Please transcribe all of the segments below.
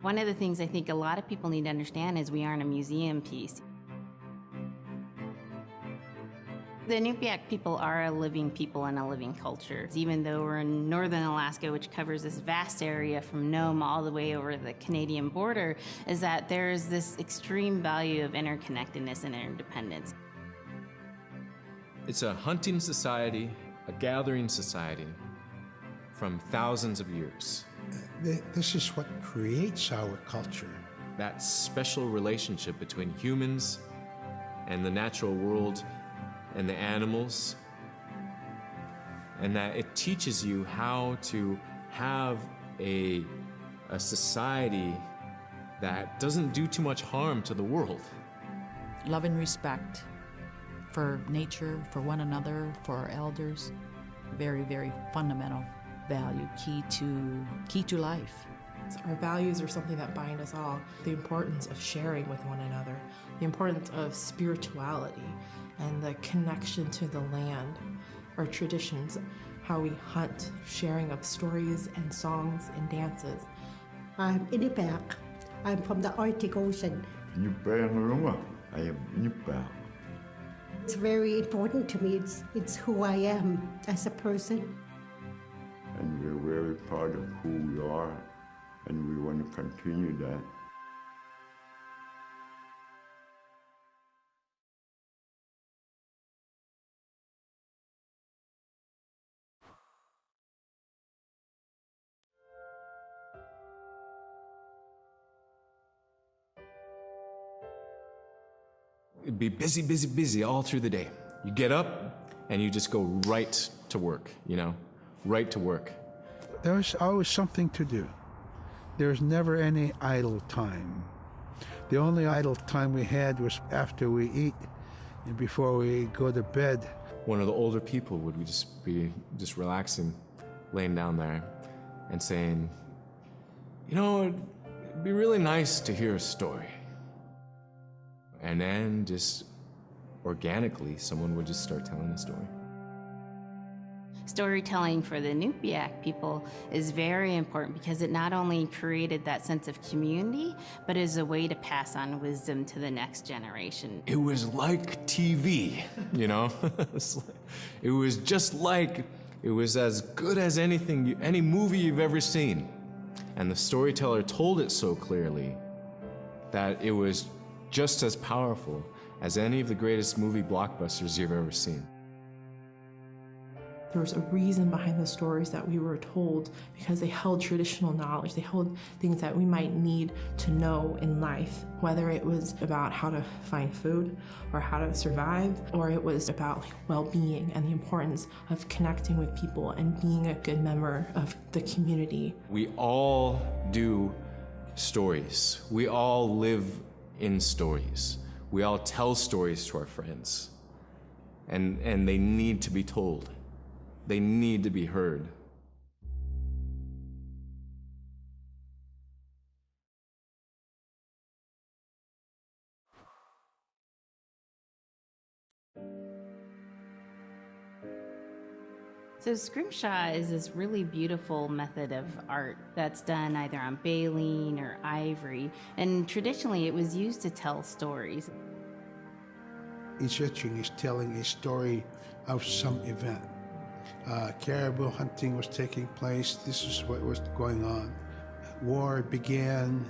One of the things I think a lot of people need to understand is we aren't a museum piece. The Inupiaq people are a living people and a living culture. Even though we're in northern Alaska, which covers this vast area from Nome all the way over the Canadian border, is that there's this extreme value of interconnectedness and interdependence. It's a hunting society, a gathering society from thousands of years. This is what creates our culture. That special relationship between humans and the natural world and the animals, and that it teaches you how to have a society that doesn't do too much harm to the world. Love and respect for nature, for one another, for our elders. Very, very fundamental value, key to life. Our values are something that bind us all. The importance of sharing with one another, the importance of spirituality, and the connection to the land, our traditions, how we hunt, sharing of stories and songs and dances. I'm Inupiaq. I'm from the Arctic Ocean. I am Inupiaq. It's very important to me. It's who I am as a person. And we're very proud of who we are, and we want to continue that. It'd be busy, busy, busy all through the day. You get up and you just go right to work, right to work. There was always something to do. There's never any idle time. The only idle time we had was after we eat and before we go to bed. One of the older people would be relaxing, laying down there and saying, it'd be really nice to hear a story. And then just organically, someone would just start telling a story. Storytelling for the Inupiaq people is very important because it not only created that sense of community, but is a way to pass on wisdom to the next generation. It was like TV, It was just like, it was as good as any movie you've ever seen. And the storyteller told it so clearly that it was just as powerful as any of the greatest movie blockbusters you've ever seen. There was a reason behind the stories that we were told because they held traditional knowledge. They held things that we might need to know in life, whether it was about how to find food or how to survive, or it was about well-being and the importance of connecting with people and being a good member of the community. We all do stories. We all live in stories. We all tell stories to our friends, and they need to be told. They need to be heard. So scrimshaw is this really beautiful method of art that's done either on baleen or ivory, and traditionally it was used to tell stories. Each etching is telling a story of some event. Caribou hunting was taking place. This is what was going on. War began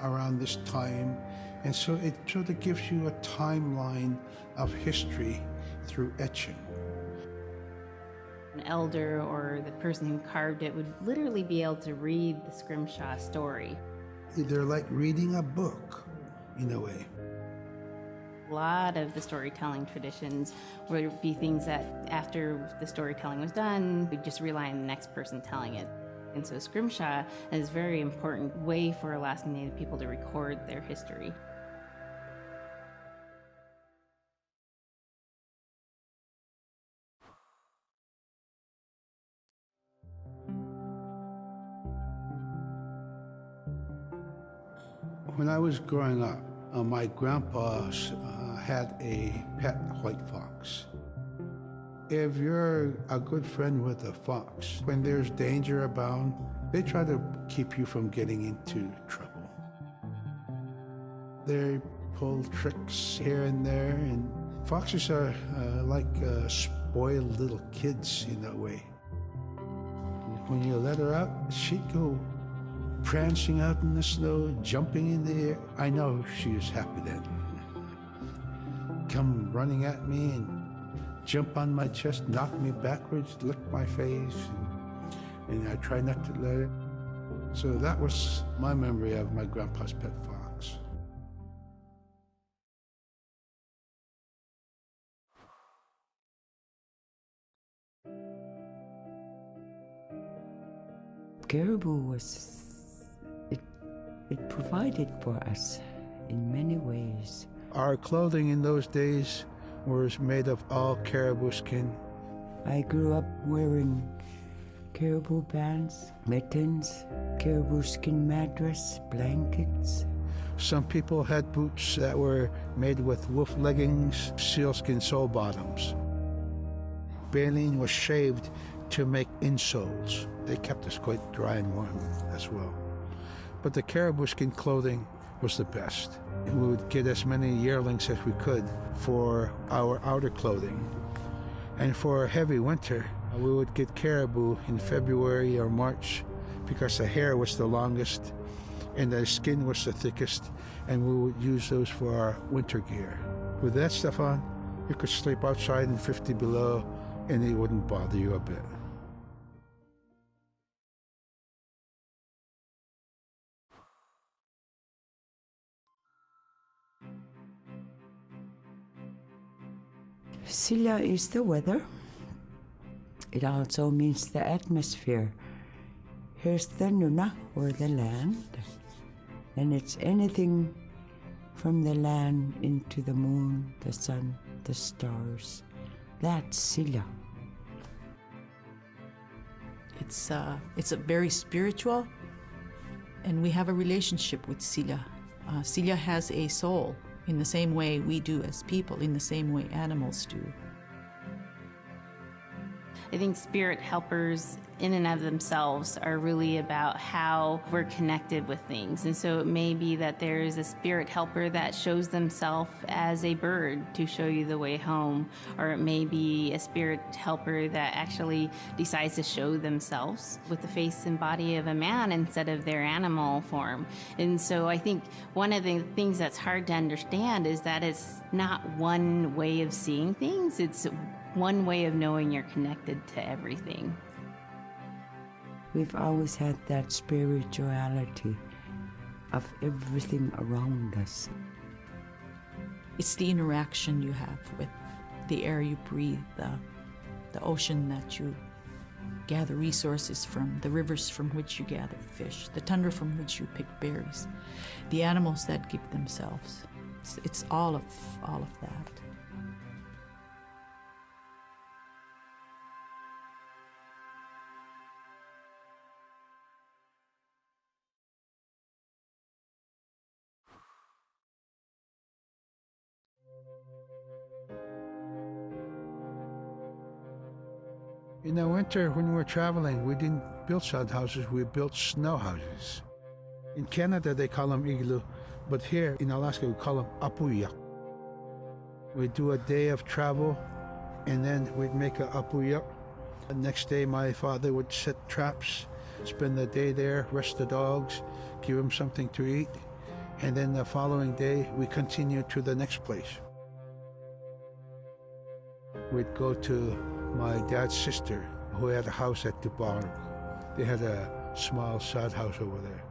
around this time, and so it sort of gives you a timeline of history through etching. An elder or the person who carved it would literally be able to read the scrimshaw story. They're like reading a book, in a way. A lot of the storytelling traditions would be things that after the storytelling was done, we'd just rely on the next person telling it. And so scrimshaw is a very important way for Alaskan Native people to record their history. When I was growing up, my grandpa had a pet white fox. If you're a good friend with a fox, when there's danger abound, they try to keep you from getting into trouble. They pull tricks here and there, and foxes are like spoiled little kids in a way. When you let her out, she'd go prancing out in the snow, jumping in the air. I know she was happy then. Come running at me and jump on my chest, knock me backwards, lick my face, and I try not to let it. So that was my memory of my grandpa's pet fox. Caribou it provided for us in many ways. Our clothing in those days was made of all caribou skin. I grew up wearing caribou pants, mittens, caribou skin mattress, blankets. Some people had boots that were made with wolf leggings, sealskin sole bottoms. Baleen was shaved to make insoles. They kept us quite dry and warm as well. But the caribou skin clothing was the best. We would get as many yearlings as we could for our outer clothing. And for a heavy winter, we would get caribou in February or March because the hair was the longest and the skin was the thickest, and we would use those for our winter gear. With that stuff on, you could sleep outside in 50 below and it wouldn't bother you a bit. Silla is the weather. It also means the atmosphere. Here's the nuna, or the land. And it's anything from the land into the moon, the sun, the stars. That's Silla. It's a very spiritual, and we have a relationship with Silla. Silla has a soul in the same way we do as people, in the same way animals do. I think spirit helpers in and of themselves are really about how we're connected with things. And so it may be that there is a spirit helper that shows themselves as a bird to show you the way home, or it may be a spirit helper that actually decides to show themselves with the face and body of a man instead of their animal form. And so I think one of the things that's hard to understand is that it's not one way of seeing things, it's one way of knowing you're connected to everything. We've always had that spirituality of everything around us. It's the interaction you have with the air you breathe, the ocean that you gather resources from, the rivers from which you gather fish, the tundra from which you pick berries, the animals that give themselves. It's all of that. In the winter, when we were traveling, we didn't build sod houses, we built snow houses. In Canada, they call them igloo, but here in Alaska, we call them apuyak. We'd do a day of travel, and then we'd make a apuyak. The next day, my father would set traps, spend the day there, rest the dogs, give them something to eat, and then the following day, we continued to the next place. We'd go to my dad's sister, who had a house at Dubaruk. They had a small sod house over there.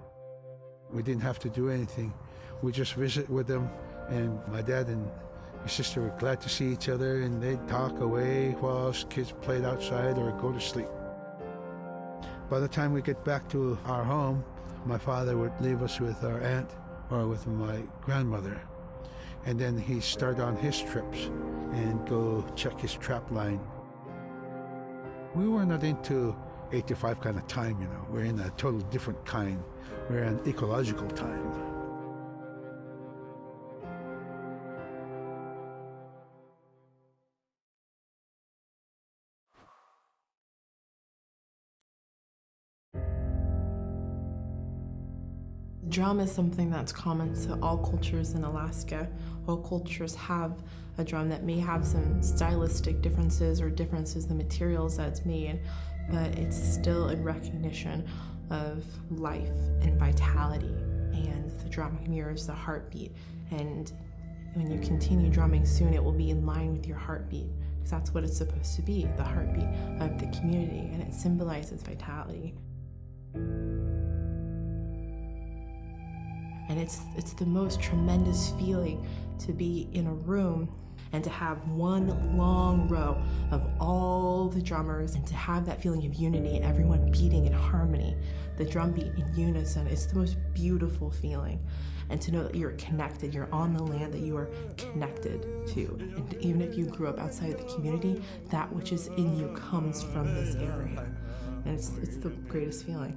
We didn't have to do anything. We just visit with them, and my dad and my sister were glad to see each other, and they'd talk away while us kids played outside or go to sleep. By the time we get back to our home, my father would leave us with our aunt or with my grandmother, and then he'd start on his trips and go check his trap line. We were not into 8 to 5 kind of time, you know. We're in a total different kind. We're in ecological time. Drum is something that's common to all cultures in Alaska. All cultures have a drum that may have some stylistic differences or differences in the materials that it's made, but it's still in recognition of life and vitality. And the drum mirrors the heartbeat. And when you continue drumming soon, it will be in line with your heartbeat, because that's what it's supposed to be, the heartbeat of the community, and it symbolizes vitality. And it's the most tremendous feeling to be in a room and to have one long row of all the drummers and to have that feeling of unity and everyone beating in harmony, the drum beat in unison. It's the most beautiful feeling. And to know that you're connected, you're on the land that you are connected to. And even if you grew up outside of the community, that which is in you comes from this area. And it's the greatest feeling.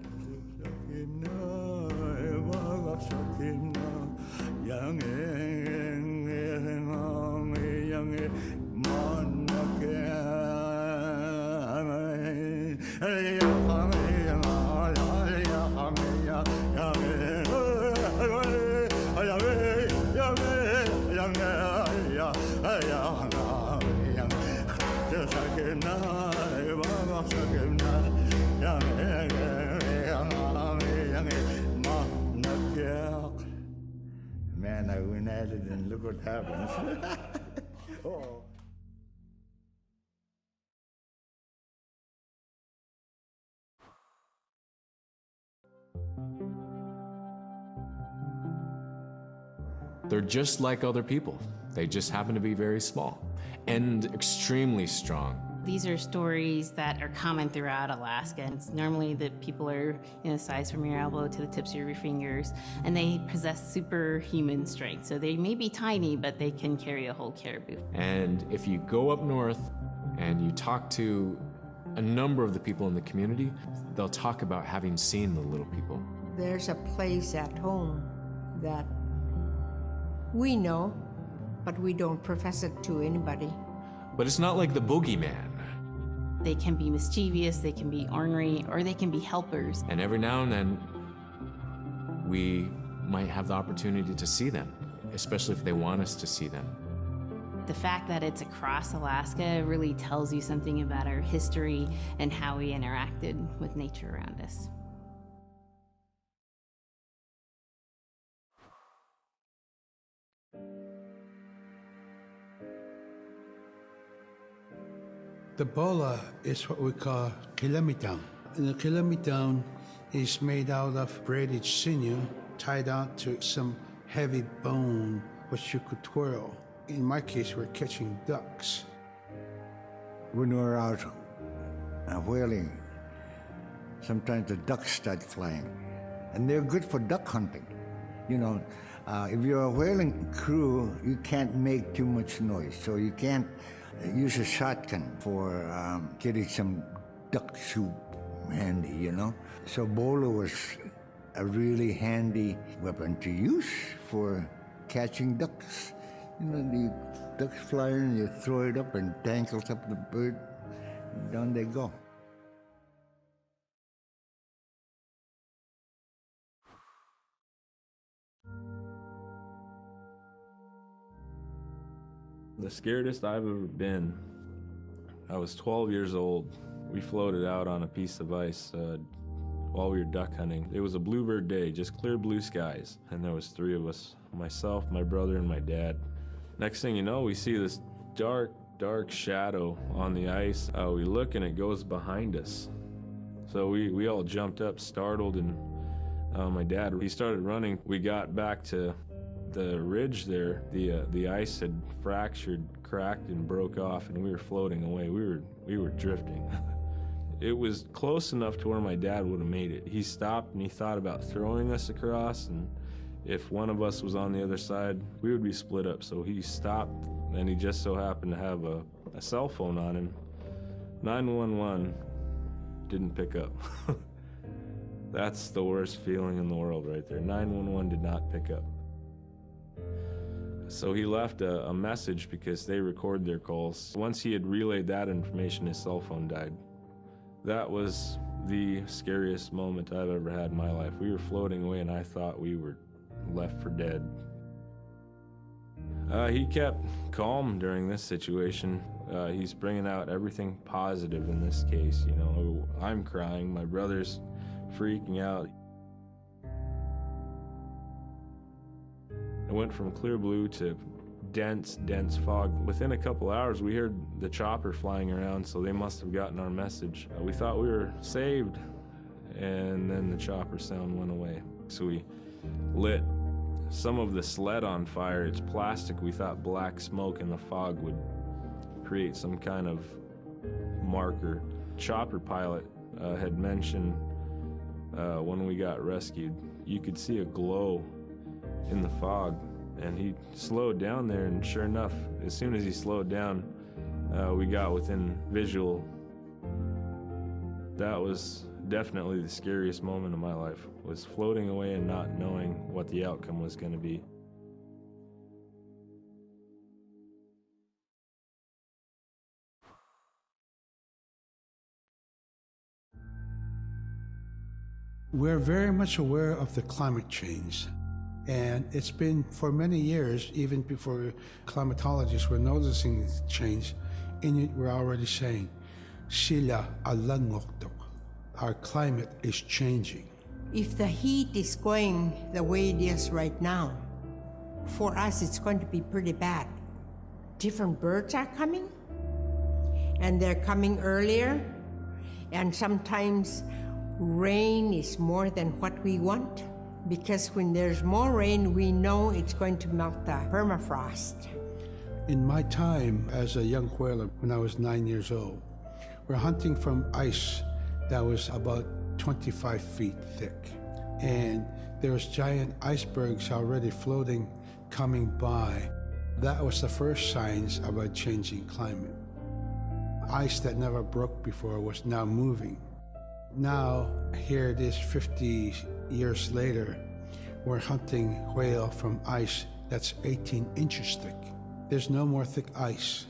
Man, I went at it and look what happens. Oh. They're just like other people. They just happen to be very small and extremely strong. These are stories that are common throughout Alaska. It's normally that people are in a size from your elbow to the tips of your fingers, and they possess superhuman strength. So they may be tiny, but they can carry a whole caribou. And if you go up north and you talk to a number of the people in the community, they'll talk about having seen the little people. There's a place at home that we know, but we don't profess it to anybody. But it's not like the boogeyman. They can be mischievous, they can be ornery, or they can be helpers. And every now and then, we might have the opportunity to see them, especially if they want us to see them. The fact that it's across Alaska really tells you something about our history and how we interacted with nature around us. The bola is what we call kilometer. And the kilometer is made out of braided sinew tied on to some heavy bone which you could twirl. In my case, we're catching ducks. When we're out whaling, sometimes the ducks start flying. And they're good for duck hunting. You know, if you're a whaling crew, you can't make too much noise, so you can't use a shotgun for getting some duck soup handy, you know? So bola was a really handy weapon to use for catching ducks. You know, the ducks fly in, you throw it up and tangles up the bird, and down they go. The scaredest I've ever been, I was 12 years old. We floated out on a piece of ice while we were duck hunting. It was a bluebird day, just clear blue skies. And there was 3 of us, myself, my brother, and my dad. Next thing you know, we see this dark, dark shadow on the ice. We look and it goes behind us. So we all jumped up, startled, and my dad, he started running. We got back to the ridge there. The ice had fractured, cracked, and broke off, and we were floating away. We were drifting. It was close enough to where my dad would have made it. He stopped and he thought about throwing us across, and if one of us was on the other side, we would be split up. So he stopped, and he just so happened to have a cell phone on him. 911 didn't pick up. That's the worst feeling in the world right there. 911 did not pick up. So he left a message because they record their calls. Once he had relayed that information, his cell phone died. That was the scariest moment I've ever had in my life. We were floating away and I thought we were left for dead. He kept calm during this situation. He's bringing out everything positive in this case. You know, I'm crying, my brother's freaking out. It went from clear blue to dense fog. Within a couple hours, we heard the chopper flying around, so they must have gotten our message. We thought we were saved, and then the chopper sound went away. So we lit some of the sled on fire. It's plastic. We thought black smoke in the fog would create some kind of marker. Chopper pilot had mentioned when we got rescued, you could see a glow in the fog, and he slowed down there, and sure enough, as soon as he slowed down, we got within visual. That was definitely the scariest moment of my life, was floating away and not knowing what the outcome was going to be. We're very much aware of the climate change. And it's been for many years, even before climatologists were noticing this change, Inuit were already saying, "Sila alangokto." Our climate is changing. If the heat is going the way it is right now, for us it's going to be pretty bad. Different birds are coming, and they're coming earlier, and sometimes rain is more than what we want. Because when there's more rain, we know it's going to melt the permafrost. In my time as a young whaler, when I was 9 years old, we're hunting from ice that was about 25 feet thick. And there was giant icebergs already floating, coming by. That was the first signs of a changing climate. Ice that never broke before was now moving. Now, here it is 50 years later, we're hunting whale from ice that's 18 inches thick. There's no more thick ice.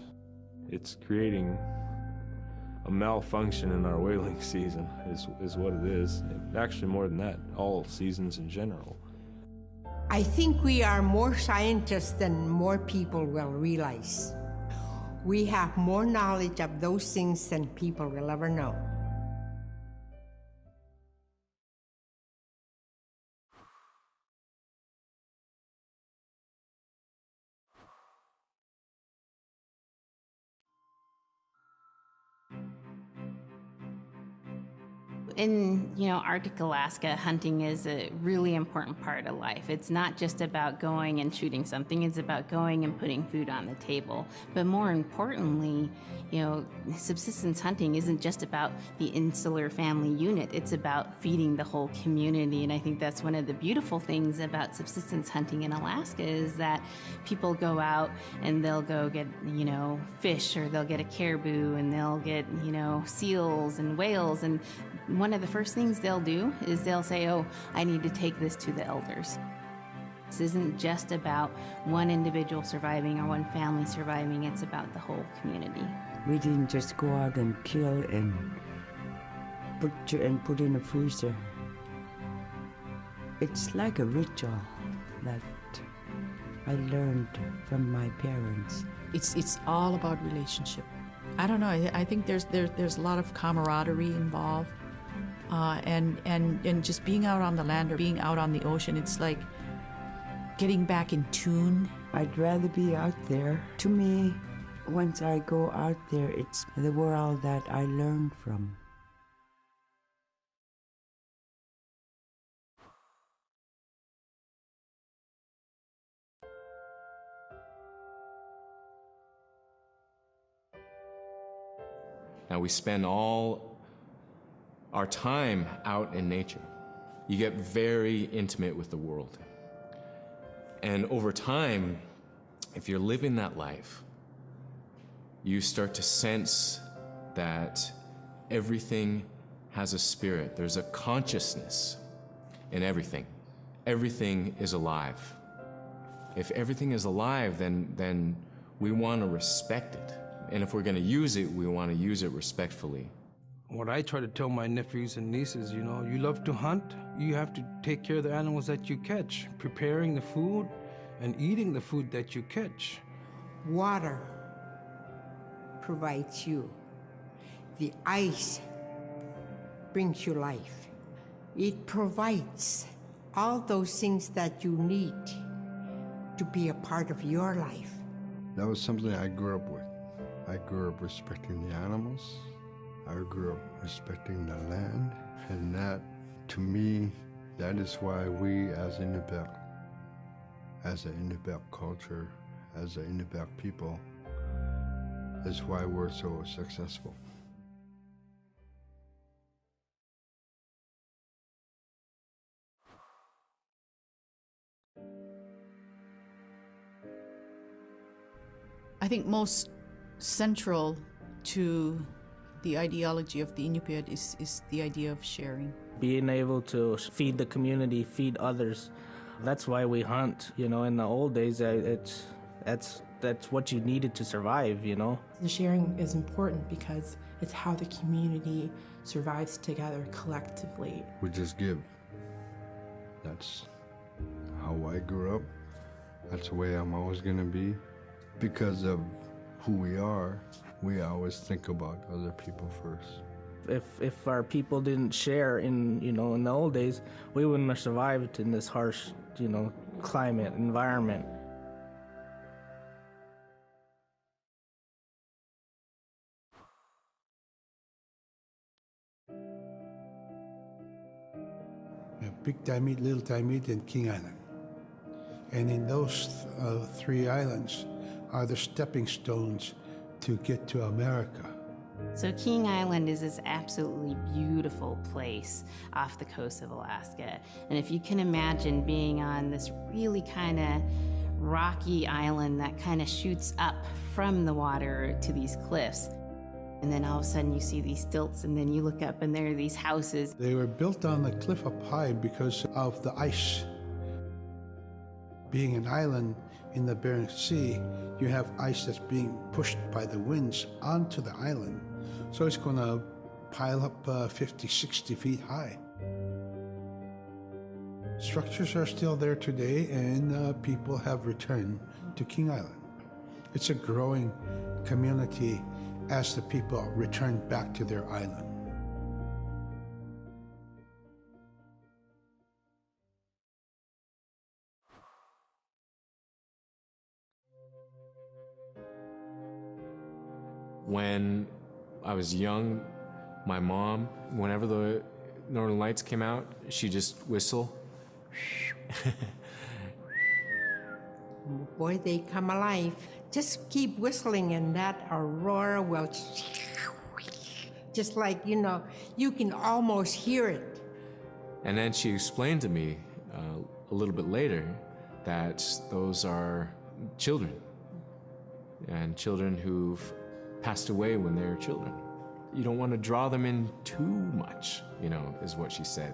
It's creating a malfunction in our whaling season, is what it is. Actually, more than that, all seasons in general. I think we are more scientists than more people will realize. We have more knowledge of those things than people will ever know. In, Arctic Alaska, hunting is a really important part of life. It's not just about going and shooting something, it's about going and putting food on the table. But more importantly, subsistence hunting isn't just about the insular family unit, it's about feeding the whole community. And I think that's one of the beautiful things about subsistence hunting in Alaska is that people go out and they'll go get, fish, or they'll get a caribou, and they'll get, seals and whales. And one of the first things they'll do is they'll say, "Oh, I need to take this to the elders." This isn't just about one individual surviving or one family surviving, it's about the whole community. We didn't just go out and kill and put in a freezer. It's like a ritual that I learned from my parents. It's all about relationship. I don't know. I think there's a lot of camaraderie involved, and just being out on the land or being out on the ocean. It's like getting back in tune. I'd rather be out there. To me, once I go out there, it's the world that I learn from. Now we spend all our time out in nature. You get very intimate with the world. And over time, if you're living that life, you start to sense that everything has a spirit. There's a consciousness in everything. Everything is alive. If everything is alive, then we want to respect it. And if we're going to use it, we want to use it respectfully. What I try to tell my nephews and nieces, you know, you love to hunt, you have to take care of the animals that you catch, preparing the food and eating the food that you catch. Water provides you. The ice brings you life. It provides all those things that you need to be a part of your life. That was something I grew up with. I grew up respecting the animals. I grew up respecting the land. And that, to me, that is why we as Inupiaq, as an Inupiaq culture, as an Inupiaq people, is why we're so successful. I think most central to the ideology of the Inupiat is the idea of sharing. Being able to feed the community, feed others. That's why we hunt. You know, in the old days, that's what you needed to survive, you know. The sharing is important because it's how the community survives together collectively. We just give. That's how I grew up. That's the way I'm always gonna be. Because of who we are, we always think about other people first. If our people didn't share in the old days, we wouldn't have survived in this harsh, climate, environment. Big Diamond, Little Diamond, and King Island. And in those three islands are the stepping stones to get to America. So King Island is this absolutely beautiful place off the coast of Alaska. And if you can imagine being on this really kind of rocky island that kind of shoots up from the water to these cliffs, and then all of a sudden you see these stilts, and then you look up and there are these houses. They were built on the cliff up high because of the ice. Being an island in the Bering Sea, you have ice that's being pushed by the winds onto the island. So it's going to pile up 50, 60 feet high. Structures are still there today, and people have returned to King Island. It's a growing community as the people return back to their island. When I was young, my mom, whenever the Northern Lights came out, she'd just whistle. Boy, they come alive. Just keep whistling and that aurora will just like, you can almost hear it. And then she explained to me a little bit later that those are children, and children who've passed away when they were children. You don't want to draw them in too much, is what she said,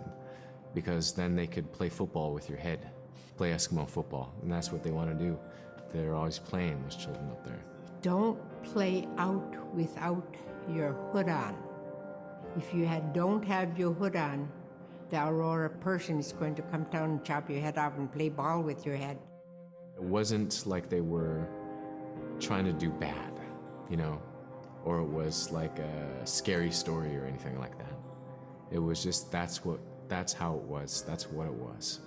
because then they could play football with your head, play Eskimo football, and that's what they want to do. They're always playing, those children up there. Don't play out without your hood on. If you don't have your hood on, the aurora person is going to come down and chop your head off and play ball with your head. It wasn't like they were trying to do bad, or it was like a scary story or anything like that. It was just, that's how it was, that's what it was.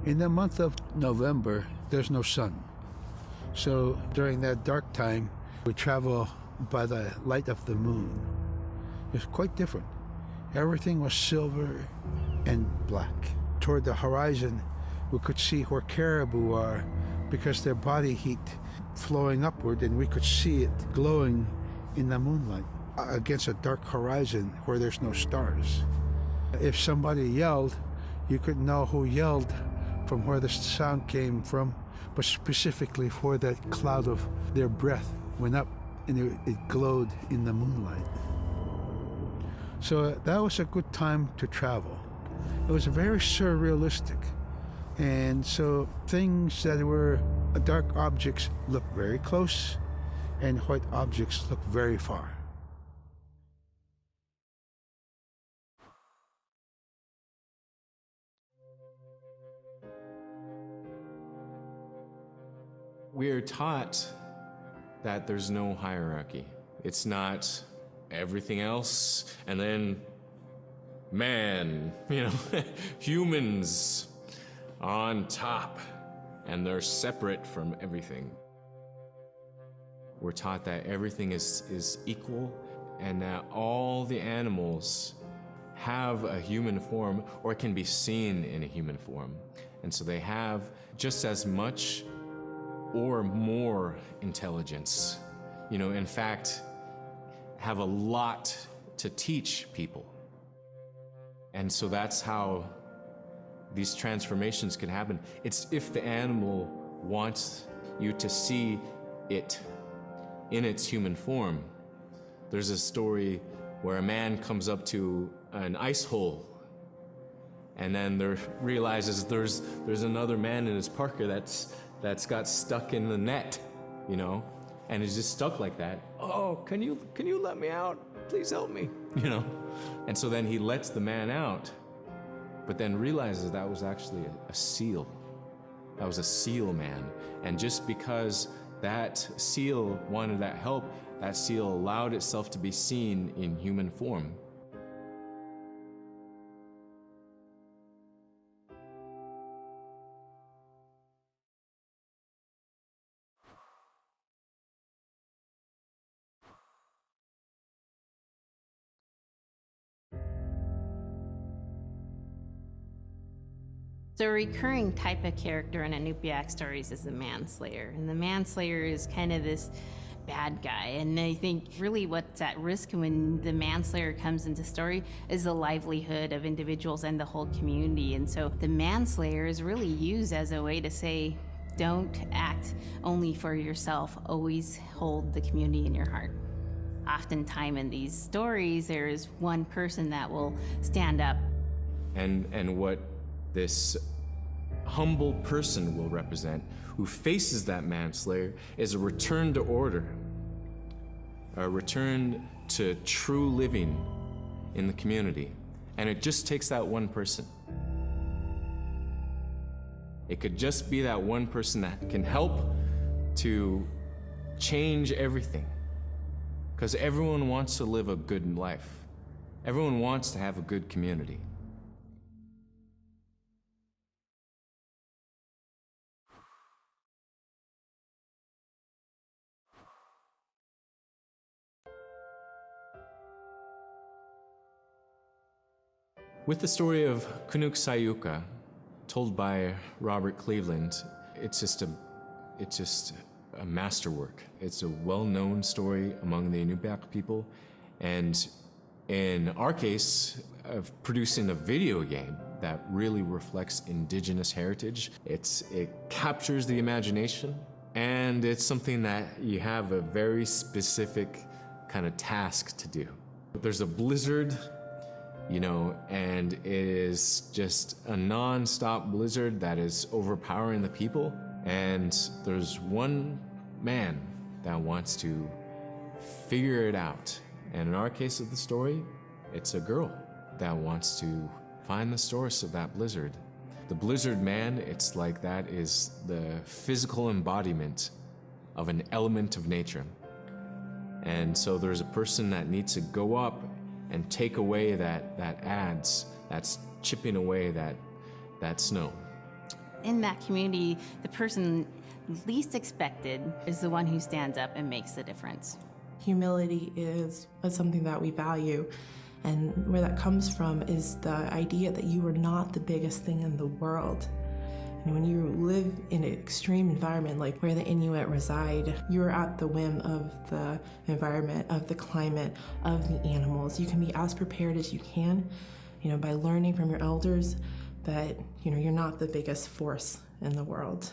In the month of November, there's no sun. So during that dark time, we travel by the light of the moon. It's quite different. Everything was silver and black. Toward the horizon, we could see where caribou are because their body heat flowing upward, and we could see it glowing in the moonlight against a dark horizon where there's no stars. If somebody yelled, you could know who yelled from where the sound came from, but specifically where that cloud of their breath went up and it glowed in the moonlight. So that was a good time to travel. It was very surrealistic. And so things that were dark objects look very close, and white objects look very far. We're taught that there's no hierarchy. It's not everything else and then man, humans on top, and they're separate from everything. We're taught that everything is equal and that all the animals have a human form or can be seen in a human form. And so they have just as much or more intelligence. In fact, have a lot to teach people. And so that's how these transformations can happen. It's if the animal wants you to see it in its human form. There's a story where a man comes up to an ice hole and then realizes there's another man in his parka that's got stuck in the net, and is just stuck like that. Oh, can you let me out? Please help me, And so then he lets the man out, but then realizes that was actually a seal. That was a seal man. And just because that seal wanted that help, that seal allowed itself to be seen in human form. So a recurring type of character in Inupiaq stories is the manslayer. And the manslayer is kind of this bad guy. And I think really what's at risk when the manslayer comes into story is the livelihood of individuals and the whole community. And so the manslayer is really used as a way to say, don't act only for yourself, always hold the community in your heart. Oftentimes in these stories, there is one person that will stand up. And what this humble person will represent, who faces that manslayer, is a return to order, a return to true living in the community. And it just takes that one person. It could just be that one person that can help to change everything. Because everyone wants to live a good life. Everyone wants to have a good community. With the story of Kunuk Sayuka, told by Robert Cleveland, it's just a masterwork. It's a well-known story among the Inupiaq people, and in our case, of producing a video game that really reflects indigenous heritage. It captures the imagination, and it's something that you have a very specific kind of task to do. There's a blizzard, and it is just a non-stop blizzard that is overpowering the people. And there's one man that wants to figure it out. And in our case of the story, it's a girl that wants to find the source of that blizzard. The blizzard man, it's like that is the physical embodiment of an element of nature. And so there's a person that needs to go up and take away that's chipping away that snow. In that community, the person least expected is the one who stands up and makes the difference. Humility is something that we value, and where that comes from is the idea that you are not the biggest thing in the world. And when you live in an extreme environment like where the Inuit reside, you're at the whim of the environment, of the climate, of the animals. You can be as prepared as you can, by learning from your elders that, you're not the biggest force in the world.